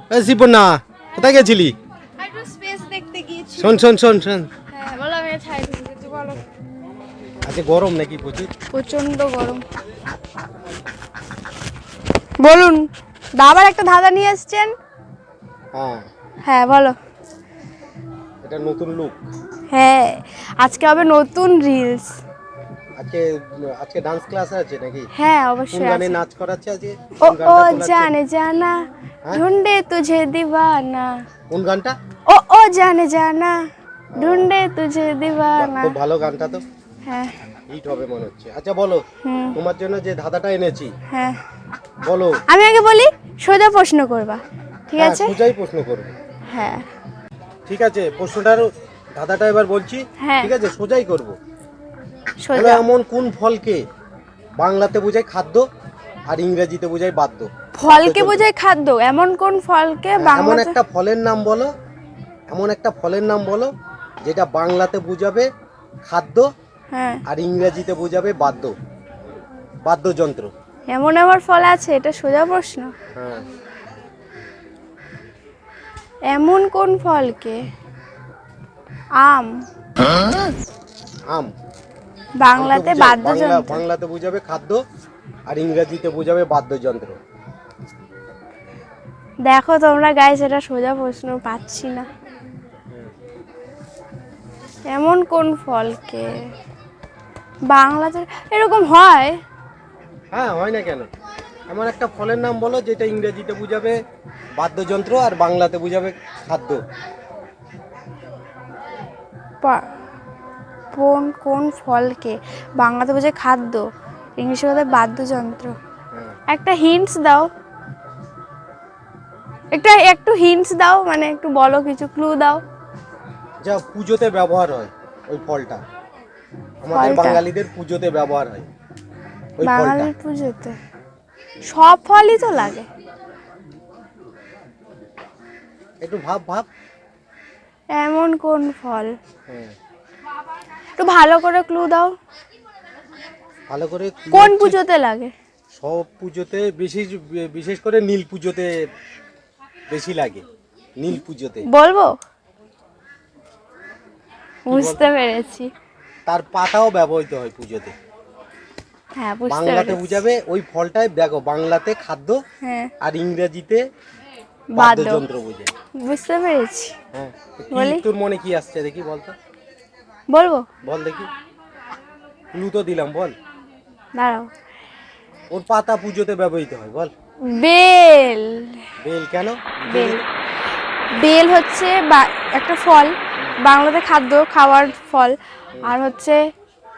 এই শিপনা কোথায় গেছিলি? একটু স্পেস দেখতে গিয়েছি। শোন শোন শোন শোন, হ্যাঁ বলো, আমি ছাই দিচ্ছি, বলো। আজকে গরম নাকি প্রচুর? প্রচন্ড গরম। বলুন, আবার একটা ধাঁধা নিয়ে এসেছেন? হ্যাঁ, হ্যাঁ বলো। এটা নতুন লুক। হ্যাঁ, আজকে হবে নতুন রিলস। আজকে আজকে ডান্স ক্লাস আছে নাকি? হ্যাঁ কোন অবশ্যই গানে আছে। নাচ করাচ্ছে আজকে? ও কোন ও গানটা তোলাচ্ছে? জানে জানা হ্যাঁ? ढूंढे तुझे दीवाना। কোন গানটা? ও জানে জানা ढूंढे तुझे বাহ, दीवाना। খুব ভালো গানটা তো, হ্যাঁ। হিট হবে মনে হচ্ছে। আচ্ছা বলো, হুম। তোমার জন্য যে ধাঁধাটা এনেছি হ্যাঁ, বলো। আমি আগে বলি, সোজা প্রশ্ন করবা, ঠিক হ্যাঁ, আছে? সোজাই প্রশ্ন করবে। হ্যাঁ। ঠিক আছে, প্রশ্নটার ধাঁধাটা এবার বলছি। হ্যাঁ। ঠিক আছে, সোজাই করব। বলো, সোজা। এমন কোন ফলকে বাংলাতে বোঝায় খাদ্য আর ইংরেজিতে বোঝায় বাদ্য? ফলকে বোঝায় খাদ্য, এমন কোন ফলকে এমন বাংলাতে? একটা ফলের নাম বলো, এমন একটা ফলের নাম বলো যেটা বাংলাতে বোঝাবে খাদ্য হ্যাঁ, আর ইংরেজিতে বোঝাবে বাদ্য, বাদ্যযন্ত্র। এমন আবার ফল আছে? এটা সোজা প্রশ্ন। হ্যাঁ, এমন কোন ফলকে? আম। আম। বাংলাতে আমকে বোঝায়- বাদ্যযন্ত্র। বাংলাতে বোঝাবে খাদ্য আর ইংরেজিতে বোঝাবে বাদ্যযন্ত্র। দেখো তোমরা গাইস, এটা সোজা প্রশ্ন পাচ্ছি না। এমন কোন ফলকে বাংলাতে এরকম হয়? হ্যাঁ, হয় না কেন? এমন একটা ফলের নাম বলো যেটা ইংরেজিতে বোঝাবে বাদ্যযন্ত্র আর বাংলাতে বোঝাবে খাদ্য। কোন কোন ফলকে বাংলাতে বোঝায় খাদ্য, ইংলিশে বোঝায় বাদ্যযন্ত্র? হ্যাঁ। একটা হিন্টস দাও, একটু হিন্টস দাও, মানে একটু বলো, কিছু ক্লু দাও। যা পুজোতে ব্যবহার হয় ওই ফলটা, আমাদের ফলটা? বাঙালিদের পুজোতে ব্যবহার হয় ওই ফলটা। বাঙালির পুজোতে সব ফলই তো লাগে। একটু ভাব ভাব। এমন কোন ফল? হ্যাঁ, একটু ভালো করে ক্লু দাও। ভালো করে কোন পুজোতে লাগে? সব পুজোতে, বিশেষ করে নীল পুজোতে বেশি লাগে। নীল পুজোতে। বলবো? বুঝতে পেরেছি। তার পাতাও ব্যবহৃত হয় পুজোতে। হ্যাঁ বুঝতে বাংলাতে পেরেছি। বুঝাবে ওই ফলটাই, দেখো বাংলাতে খাদ্য হ্যাঁ, আর ইংরেজিতে বাদ্য। বাদ্যযন্ত্র বোঝায়। বুঝতে পেরেছি। হ্যাঁ, বলি? তোর মনে কি আসছে দেখি, বলতো, বলবো? বল দেখি। ক্লু তো দিলাম, বল। দাঁড়াও। ওর পাতা পুজোতে ব্যবহৃত হয়, বল। বেল। বেল কেন? বেল। বেল হচ্ছে একটা ফল, বাংলাতে খাদ্য, খাওয়ার ফল। আর হচ্ছে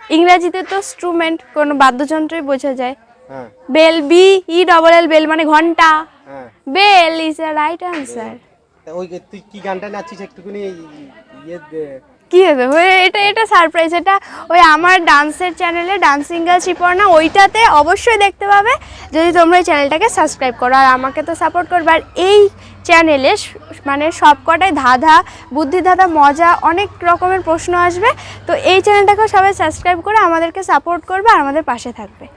ইংরেজিতে তো স্ট্রুমেন্ট, কোনো বাদ্যযন্ত্রই বোঝা যায়। হ্যাঁ বেল, BELL, বেল মানে ঘন্টা। হ্যাঁ। Bell is a right answer. তা ওই যে তুই কি গানটা নাচছিস একটুখানি ইয়ে কি হবে? এটা সারপ্রাইজ। এটা ওই আমার ডান্সের চ্যানেলে, ডান্সিং গার্ল শিপর্ণা, ওইটাতে অবশ্যই দেখতে পাবে যদি তোমরা এই চ্যানেলটাকে সাবস্ক্রাইব করো। আর আমাকে তো সাপোর্ট করবে। আর এই চ্যানেলে মানে সবকটাই ধাঁধা, বুদ্ধি ধাঁধা, মজা, অনেক রকমের প্রশ্ন আসবে। তো এই চ্যানেলটাকেও সবাই সাবস্ক্রাইব করে আমাদেরকে সাপোর্ট করবে আর আমাদের পাশে থাকবে।